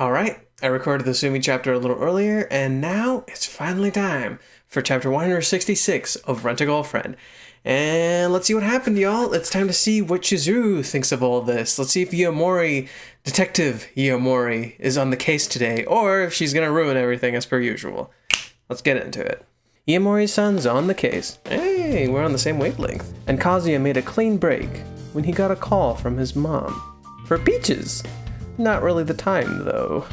Alright, I recorded the Sumi chapter a little earlier, and now it's finally time for chapter 166 of Rent a Girlfriend. And let's see what happened, y'all. It's time to see what Chizuru thinks of all this. Let's see if Yaemori, Detective Yaemori, is on the case today, or if she's gonna ruin everything as per usual. Let's get into it. Yaemori-san's on the case. Hey, we're on the same wavelength. And Kazuya made a clean break when he got a call from his mom. For peaches! Not really the time, though.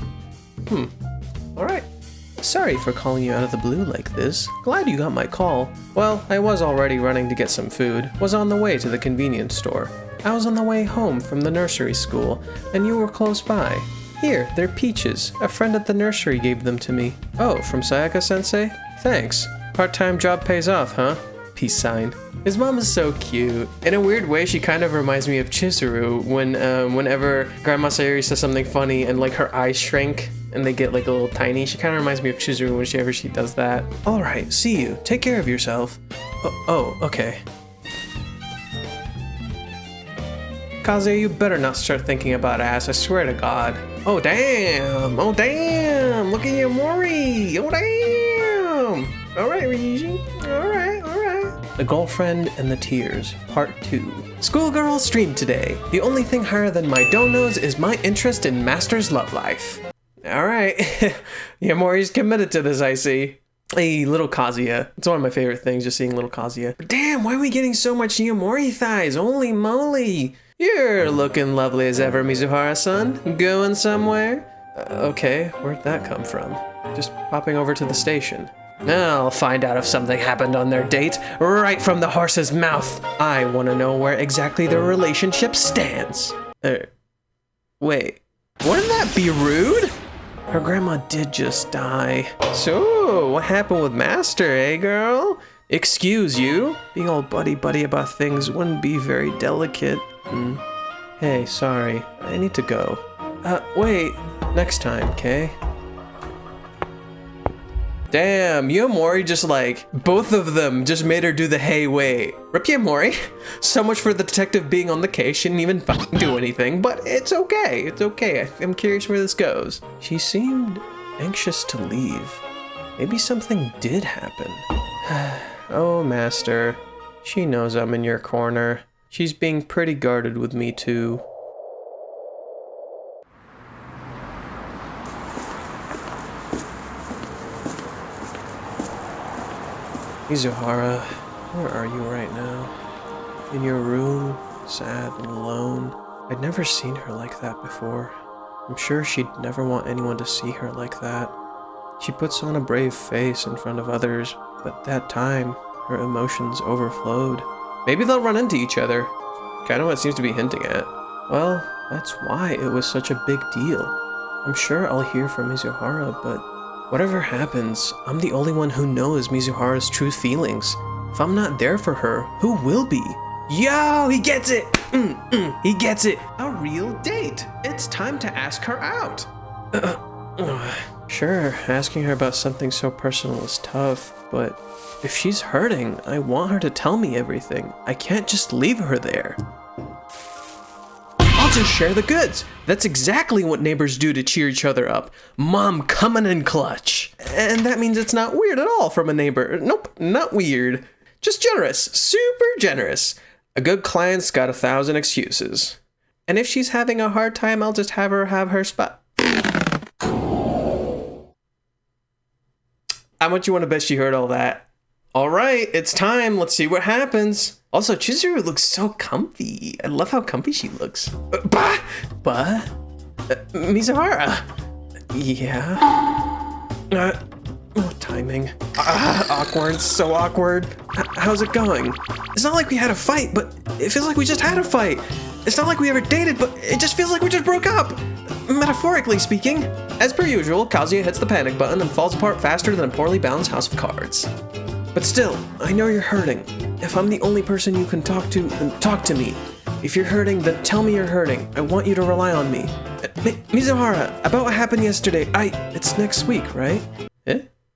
Alright. Sorry for calling you out of the blue like this. Glad you got my call. Well, I was already running to get some food. Was on the way to the convenience store. I was on the way home from the nursery school, and you were close by. Here, they're peaches. A friend at the nursery gave them to me. Oh, from Sayaka-sensei? Thanks. Part-time job pays off, huh? Peace sign. His mom is so cute. In a weird way, she kind of reminds me of Chizuru whenever Grandma Sayuri says something funny and like her eyes shrink and they get like a little tiny. She kind of reminds me of Chizuru whenever she does that. All right, see you. Take care of yourself. Oh, okay. Kazuya, you better not start thinking about ass, I swear to God. Oh damn! Oh damn! Look at Yamori! Oh damn! Alright, Ryuji. Alright. The Girlfriend and the Tears, Part 2. Schoolgirl stream today. The only thing higher than my donos is my interest in Master's love life. Alright. Yamori's committed to this, I see. Hey, little Kazuya. It's one of my favorite things, just seeing little Kazuya. But damn, why are we getting so much Yamori thighs? Holy moly. You're looking lovely as ever, Mizuhara-san. Going somewhere? Okay, where'd that come from? Just popping over to the station. I'll find out if something happened on their date, right from the horse's mouth. I want to know where exactly their relationship stands. Wait, wouldn't that be rude? Her grandma did just die. So, what happened with Master, eh, girl? Excuse you? Being all buddy-buddy about things wouldn't be very delicate. Hey, sorry, I need to go. Wait, next time, okay? Damn, Yaemori just like, both of them just made her do the hey wait. Rip Yaemori. So much for the detective being on the case, she didn't even fucking do anything, but it's okay, it's okay. I'm curious where this goes. She seemed anxious to leave. Maybe something did happen. Oh, Master, she knows I'm in your corner. She's being pretty guarded with me too. Mizuhara, where are you right now? In your room, sad and alone. I'd never seen her like that before. I'm sure she'd never want anyone to see her like that. She puts on a brave face in front of others, but that time, her emotions overflowed. Maybe they'll run into each other. Kinda what it seems to be hinting at. Well, that's why it was such a big deal. I'm sure I'll hear from Mizuhara, but whatever happens, I'm the only one who knows Mizuhara's true feelings. If I'm not there for her, who will be? Yo, he gets it! He gets it! A real date! It's time to ask her out! Sure, asking her about something so personal is tough, but if she's hurting, I want her to tell me everything. I can't just leave her there. I'll just share the goods. That's exactly what neighbors do to cheer each other up. Mom coming in clutch. And that means it's not weird at all from a neighbor. Nope, not weird. Just generous, super generous. A good client's got 1,000 excuses. And if she's having a hard time, I'll just have her spot. How much you want to bet she heard all that? All right, it's time. Let's see what happens. Also, Chizuru looks so comfy. I love how comfy she looks. Mizuhara. Yeah. Timing. Awkward, so awkward. How's it going? It's not like we had a fight, but it feels like we just had a fight. It's not like we ever dated, but it just feels like we just broke up. Metaphorically speaking. As per usual, Kazuya hits the panic button and falls apart faster than a poorly balanced house of cards. But still, I know you're hurting. If I'm the only person you can talk to, then talk to me. If you're hurting, then tell me you're hurting. I want you to rely on me. Mizuhara, about what happened yesterday, it's next week, right?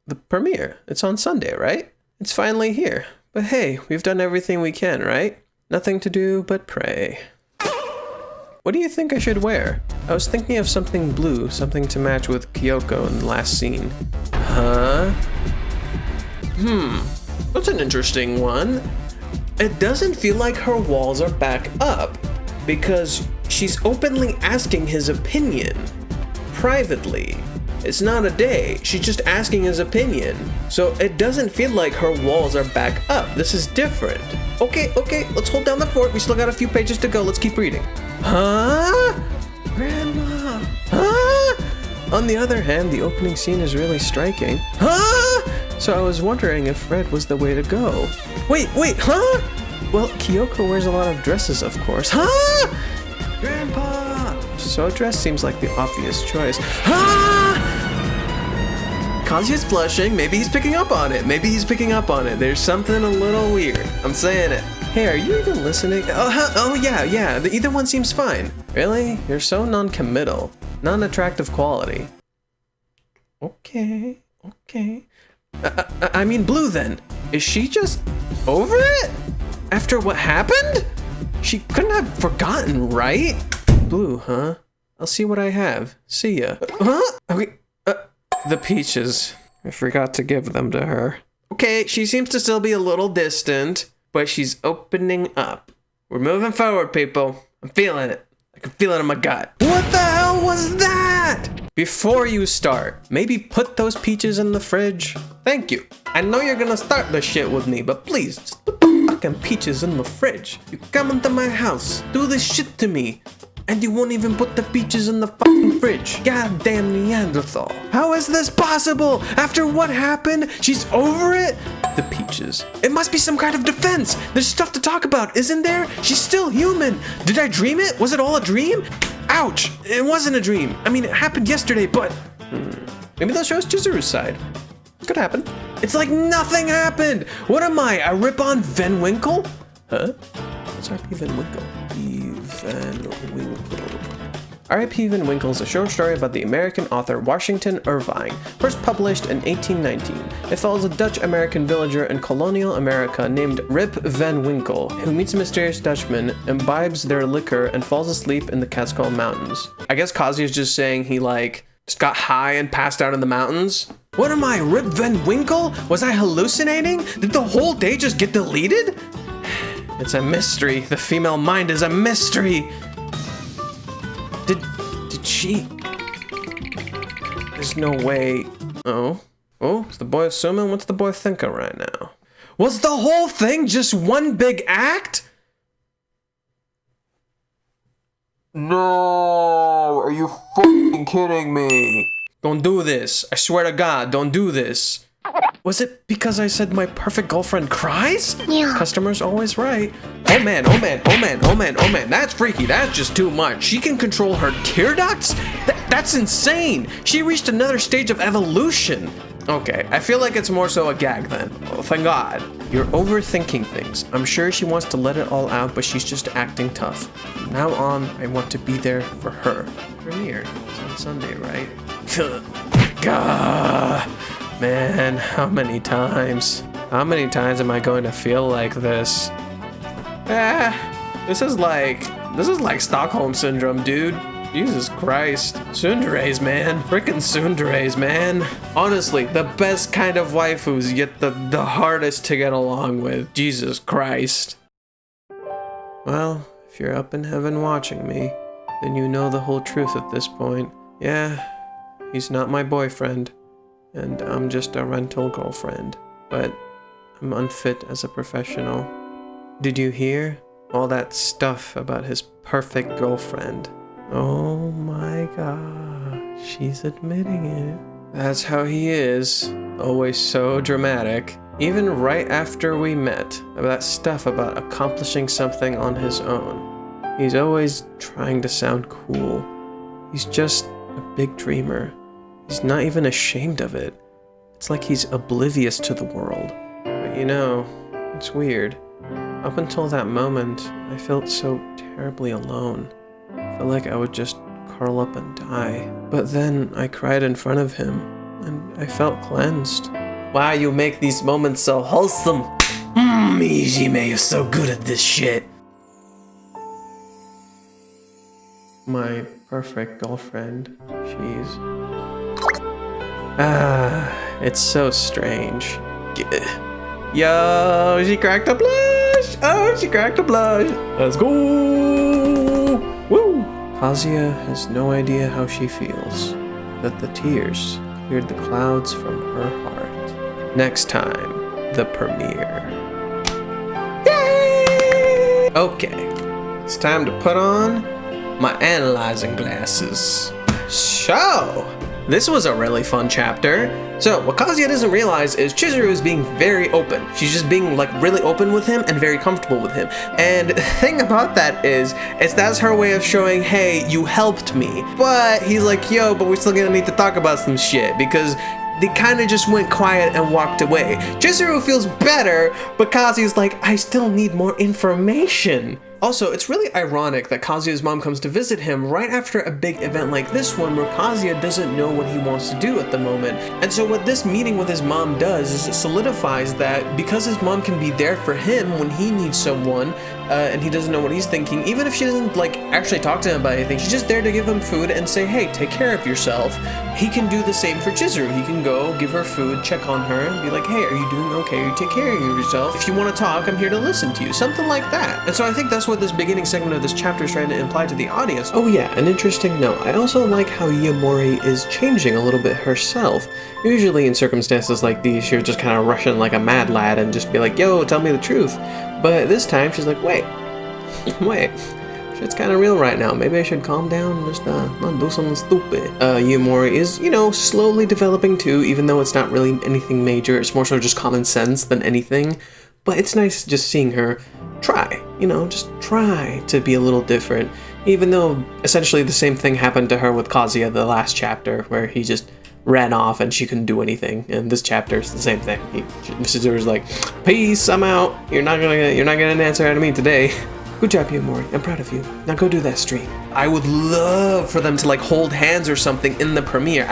The premiere. It's on Sunday, right? It's finally here. But hey, we've done everything we can, right? Nothing to do but pray. What do you think I should wear? I was thinking of something blue, something to match with Kyoko in the last scene. Huh? That's an interesting one. It doesn't feel like her walls are back up, because she's openly asking his opinion. Privately. It's not a day, she's just asking his opinion. So it doesn't feel like her walls are back up. This is different. Okay, let's hold down the fort. We still got a few pages to go. Let's keep reading. Huh? Grandma. Huh? On the other hand, the opening scene is really striking. Huh? So I was wondering if red was the way to go. Wait, huh? Well, Kyoko wears a lot of dresses, of course. Huh? Grandpa! So a dress seems like the obvious choice. Huh? Kazuya's blushing. Maybe he's picking up on it. There's something a little weird. I'm saying it. Hey, are you even listening? Oh, yeah. Either one seems fine. Really? You're so non-committal. Non-attractive quality. Okay. I mean blue then. Is she just over it? After what happened? She couldn't have forgotten, right? Blue, huh? I'll see what I have. See ya. Huh? Okay. The peaches. I forgot to give them to her. Okay, she seems to still be a little distant, but she's opening up. We're moving forward, people. I'm feeling it. I can feel it in my gut. What the hell was that? Before you start, maybe put those peaches in the fridge. Thank you. I know you're gonna start this shit with me, but please, just put the fucking peaches in the fridge. You come into my house, do this shit to me, and you won't even put the peaches in the fucking fridge. Goddamn Neanderthal. How is this possible? After what happened, she's over it? The peaches. It must be some kind of defense. There's stuff to talk about, isn't there? She's still human. Did I dream it? Was it all a dream? Ouch. It wasn't a dream. I mean, it happened yesterday, but... Maybe that shows Chizuru's side. Could happen. It's like nothing happened. What am I, a rip-on Van Winkle? Huh? What's R.P. Van Winkle? Van Winkle. R.I.P. Van Winkle is a short story about the American author Washington Irving, first published in 1819. It follows a Dutch-American villager in colonial America named Rip Van Winkle, who meets a mysterious Dutchman, imbibes their liquor, and falls asleep in the Catskill Mountains. I guess Kazuya's just saying he, just got high and passed out in the mountains. What am I, Rip Van Winkle? Was I hallucinating? Did the whole day just get deleted? It's a mystery. The female mind is a mystery. Did she? There's no way. Oh, is the boy assuming? What's the boy thinking right now? Was the whole thing just one big act? No, are you fucking kidding me? Don't do this. I swear to God, don't do this. Was it because I said my perfect girlfriend cries? Yeah. Customer's always right. Oh man, that's freaky, that's just too much. She can control her tear ducts? That's insane. She reached another stage of evolution. Okay, I feel like it's more so a gag then. Oh, thank God. You're overthinking things. I'm sure she wants to let it all out, but she's just acting tough. From now on, I want to be there for her. Premiere. It's on Sunday, right? Gah. Man, how many times? How many times am I going to feel like this? This is like Stockholm Syndrome, dude. Jesus Christ. Tsunderes, man. Frickin' tsunderes, man. Honestly, the best kind of waifus, yet the hardest to get along with. Jesus Christ. Well, if you're up in heaven watching me, then you know the whole truth at this point. Yeah, he's not my boyfriend. And I'm just a rental girlfriend, but I'm unfit as a professional. Did you hear? All that stuff about his perfect girlfriend. Oh my God, she's admitting it. That's how he is, always so dramatic. Even right after we met, that stuff about accomplishing something on his own. He's always trying to sound cool. He's just a big dreamer. He's not even ashamed of it. It's like he's oblivious to the world. But you know, it's weird. Up until that moment, I felt so terribly alone. I felt like I would just curl up and die. But then I cried in front of him, and I felt cleansed. Wow, you make these moments so wholesome. Ijime, you're so good at this shit. my perfect girlfriend. She's... it's so strange. Yo, she cracked a blush! Oh, she cracked a blush! Let's go! Woo! Kazuya has no idea how she feels, that the tears cleared the clouds from her heart. Next time, the premiere. Yay! Okay, it's time to put on my analyzing glasses. So, this was a really fun chapter. So, what Kazuya doesn't realize is Chizuru is being very open. She's just being like really open with him and very comfortable with him. And the thing about that is that's her way of showing, hey, you helped me. But he's like, yo, but we're still gonna need to talk about some shit because they kind of just went quiet and walked away. Chizuru feels better, but Kazuya's like, I still need more information. Also, it's really ironic that Kazuya's mom comes to visit him right after a big event like this one where Kazuya doesn't know what he wants to do at the moment. And so what this meeting with his mom does is it solidifies that because his mom can be there for him when he needs someone, and he doesn't know what he's thinking, even if she doesn't like actually talk to him about anything, she's just there to give him food and say, hey, take care of yourself. He can do the same for Chizuru. He can go, give her food, check on her, and be like, hey, are you doing okay? Are you taking care of yourself? If you want to talk, I'm here to listen to you. Something like that. And so I think that's what this beginning segment of this chapter is trying to imply to the audience. Oh yeah, an interesting note. I also like how Yaemori is changing a little bit herself. Usually in circumstances like these, she'll just kind of rush in like a mad lad and just be like, yo, tell me the truth. But this time she's like, wait, shit's kind of real right now. Maybe I should calm down and just not do something stupid. Yaemori is, you know, slowly developing too, even though it's not really anything major. It's more so just common sense than anything. But it's nice just seeing her try, you know, just try to be a little different. Even though essentially the same thing happened to her with Kazuya the last chapter, where he just ran off and she couldn't do anything. And this chapter is the same thing. Chizuru's like, peace, I'm out. You're not gonna get an answer out of me today. Good job, Yaemori. I'm proud of you. Now go do that stream. I would love for them to like hold hands or something in the premiere.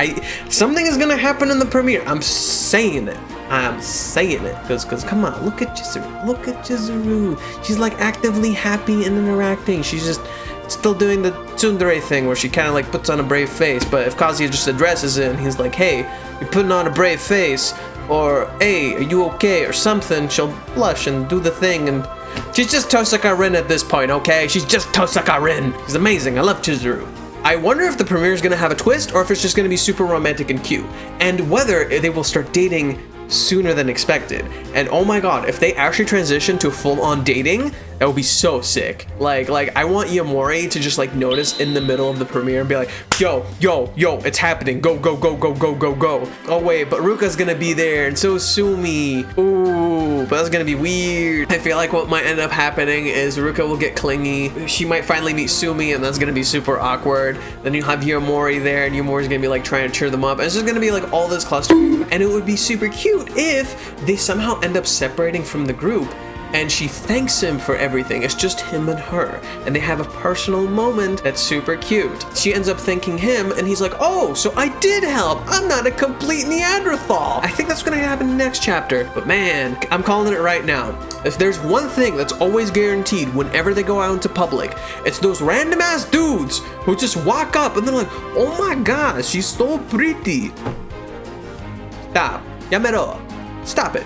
Something is gonna happen in the premiere. I'm saying it. Cause come on, look at Chizuru. Look at Chizuru. She's like actively happy and interacting. She's just still doing the tsundere thing where she kind of like puts on a brave face. But if Kazuya just addresses it and he's like, hey, you're putting on a brave face, or hey, are you okay, or something, she'll blush and do the thing. And she's just Tosaka Rin at this point, okay? She's just Tosaka Rin. She's amazing. I love Chizuru. I wonder if the premiere is going to have a twist or if it's just going to be super romantic and cute. And whether they will start dating sooner than expected. And oh my god, if they actually transition to full-on dating, that would be so sick. Like I want Yaemori to just like notice in the middle of the premiere and be like, yo, it's happening. Go. Oh wait, but Ruka's gonna be there and so is Sumi. Ooh, but that's gonna be weird. I feel like what might end up happening is Ruka will get clingy. She might finally meet Sumi and that's gonna be super awkward. Then you'll have Yaemori there and Yaemori's gonna be like trying to cheer them up. And it's just gonna be like all this cluster. And it would be super cute if they somehow end up separating from the group and she thanks him for everything. It's just him and her, and they have a personal moment that's super cute. She ends up thanking him and he's like, oh, so I did help. I'm not a complete Neanderthal. I think that's gonna happen next chapter, but man, I'm calling it right now. If there's one thing that's always guaranteed whenever they go out into public, it's those random ass dudes who just walk up and they're like, oh my god, she's so pretty. Stop. Yamero. Stop it.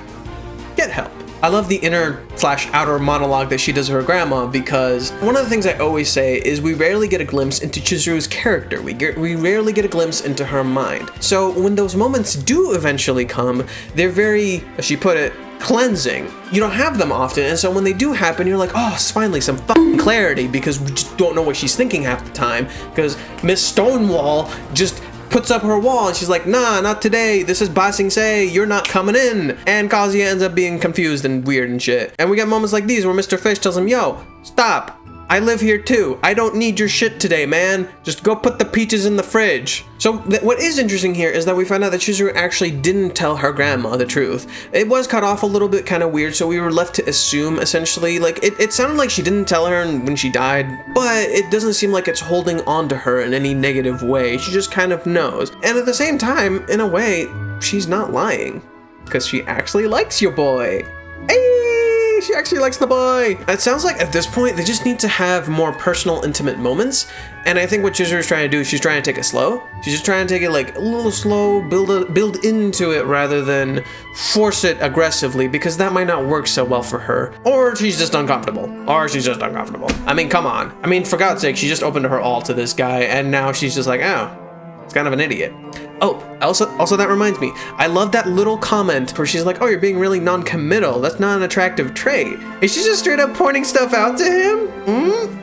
Get help. I love the inner/outer monologue that she does of her grandma, because one of the things I always say is we rarely get a glimpse into Chizuru's character. We rarely get a glimpse into her mind. So when those moments do eventually come, they're very, as she put it, cleansing. You don't have them often, and so when they do happen, you're like, oh, it's finally some fucking clarity, because we just don't know what she's thinking half the time, because Miss Stonewall just puts up her wall and she's like, nah, not today, this is Ba Sing Se, you're not coming in. And Kazuya ends up being confused and weird and shit. And we get moments like these where Mr. Fish tells him, yo, stop, I live here too. I don't need your shit today, man. Just go put the peaches in the fridge. So what is interesting here is that we find out that Chizuru actually didn't tell her grandma the truth. It was cut off a little bit kind of weird, so we were left to assume, essentially, like, it sounded like she didn't tell her when she died, but it doesn't seem like it's holding on to her in any negative way. She just kind of knows. And at the same time, in a way, she's not lying, because she actually likes your boy. Hey! she actually likes the boy. It sounds like at this point, they just need to have more personal, intimate moments. And I think what Chizuru is trying to do is she's trying to take it slow. She's just trying to take it like a little slow, build into it rather than force it aggressively, because that might not work so well for her. Or she's just uncomfortable. I mean, come on. I mean, for God's sake, she just opened her all to this guy, and now she's just like, oh, it's kind of an idiot. Oh, also that reminds me, I love that little comment where she's like, oh, you're being really non-committal. That's not an attractive trait. Is she just straight up pointing stuff out to him?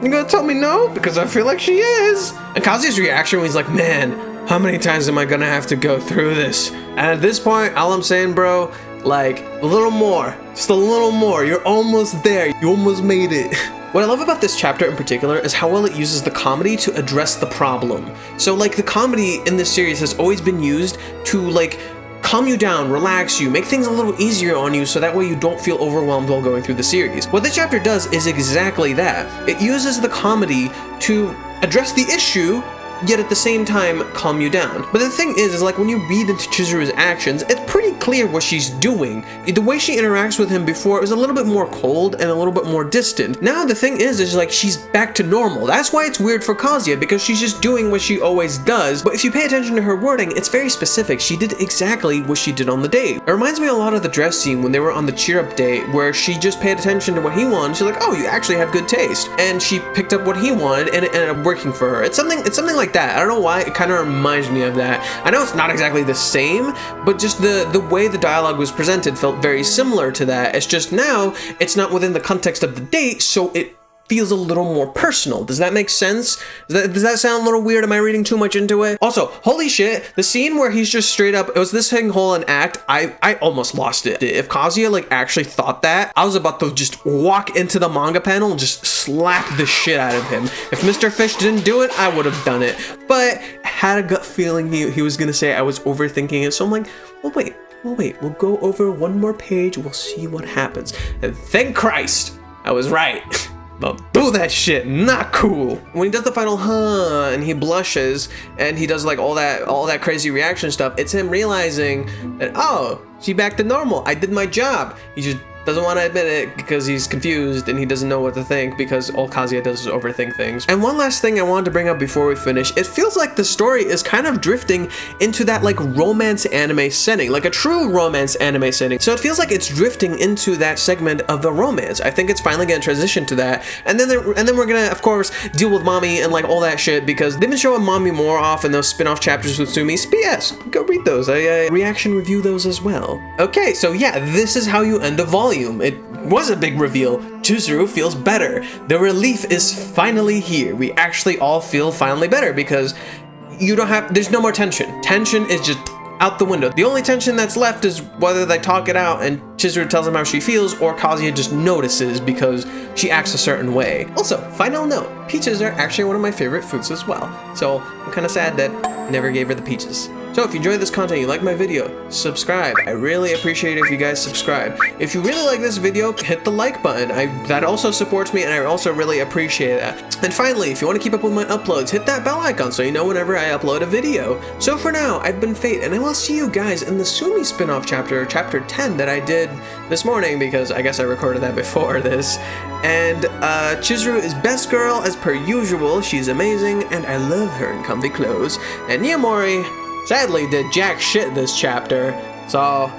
You gonna tell me no? Because I feel like she is. And Kazuya's reaction when he's like, man, how many times am I gonna have to go through this? And at this point, all I'm saying, bro, like, a little more, just a little more. You're almost there. You almost made it. What I love about this chapter in particular is how well it uses the comedy to address the problem. So like the comedy in this series has always been used to like calm you down, relax you, make things a little easier on you so that way you don't feel overwhelmed while going through the series. What this chapter does is exactly that. It uses the comedy to address the issue, yet at the same time calm you down. But the thing is like when you read into Chizuru's actions, it's pretty clear what she's doing. The way she interacts with him before was a little bit more cold and a little bit more distant. Now the thing is like she's back to normal. That's why it's weird for Kazuya, because she's just doing what she always does. But if you pay attention to her wording, it's very specific. She did exactly what she did on the date. It reminds me a lot of the dress scene when they were on the cheer up date, where she just paid attention to what he wanted. She's like, oh, you actually have good taste. And she picked up what he wanted and it ended up working for her. It's something like that. I don't know why, it kind of reminds me of that. I know it's not exactly the same, but just the way the dialogue was presented felt very similar to that. It's just now, it's not within the context of the date, so it feels a little more personal. Does that make sense? Does that sound a little weird? Am I reading too much into it? Also, holy shit, the scene where he's just straight up, was this thing whole an act? I almost lost it. If Kazuya like actually thought that, I was about to just walk into the manga panel and just slap the shit out of him. If Mr. Fish didn't do it, I would have done it. But I had a gut feeling he was gonna say I was overthinking it, so I'm like, well wait, we'll go over one more page, we'll see what happens. And thank Christ, I was right. But boo that shit, not cool. When he does the final and he blushes and he does like all that crazy reaction stuff, it's him realizing that, oh, she back to normal. I did my job. He just doesn't want to admit it because he's confused and he doesn't know what to think, because all Kazuya does is overthink things. And one last thing I wanted to bring up before we finish, it feels like the story is kind of drifting into that like romance anime setting, like a true romance anime setting. So it feels like it's drifting into that segment of the romance. I think it's finally gonna transition to that. And then we're gonna, of course, deal with Mommy and like all that shit, because they've been showing Mommy more off in those spin-off chapters with Sumi. P.S. Go read those. I reaction review those as well. Okay, so yeah, this is how you end a volume. It was a big reveal. Chizuru feels better. The relief is finally here. We actually all feel finally better because there's no more tension. Tension is just out the window. The only tension that's left is whether they talk it out and Chizuru tells him how she feels, or Kazuya just notices because she acts a certain way. Also, final note, peaches are actually one of my favorite fruits as well. So I'm kind of sad that I never gave her the peaches. So if you enjoyed this content, you like my video, subscribe. I really appreciate it if you guys subscribe. If you really like this video, hit the like button. That also supports me and I also really appreciate that. And finally, if you want to keep up with my uploads, hit that bell icon so you know whenever I upload a video. So for now, I've been Fate, and I will see you guys in the Sumi spin-off chapter 10 that I did this morning, because I guess I recorded that before this. And Chizuru is best girl as per usual. She's amazing and I love her in comfy clothes. And Yamori sadly did jack shit this chapter, so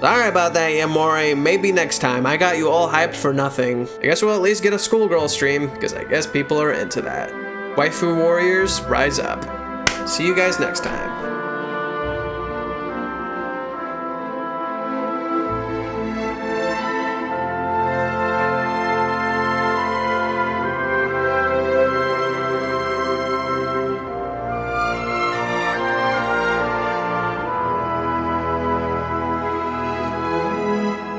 sorry about that, Yamori. Maybe next time. I got you all hyped for nothing. I guess we'll at least get a schoolgirl stream, because I guess people are into that. Waifu warriors, rise up. See you guys next time.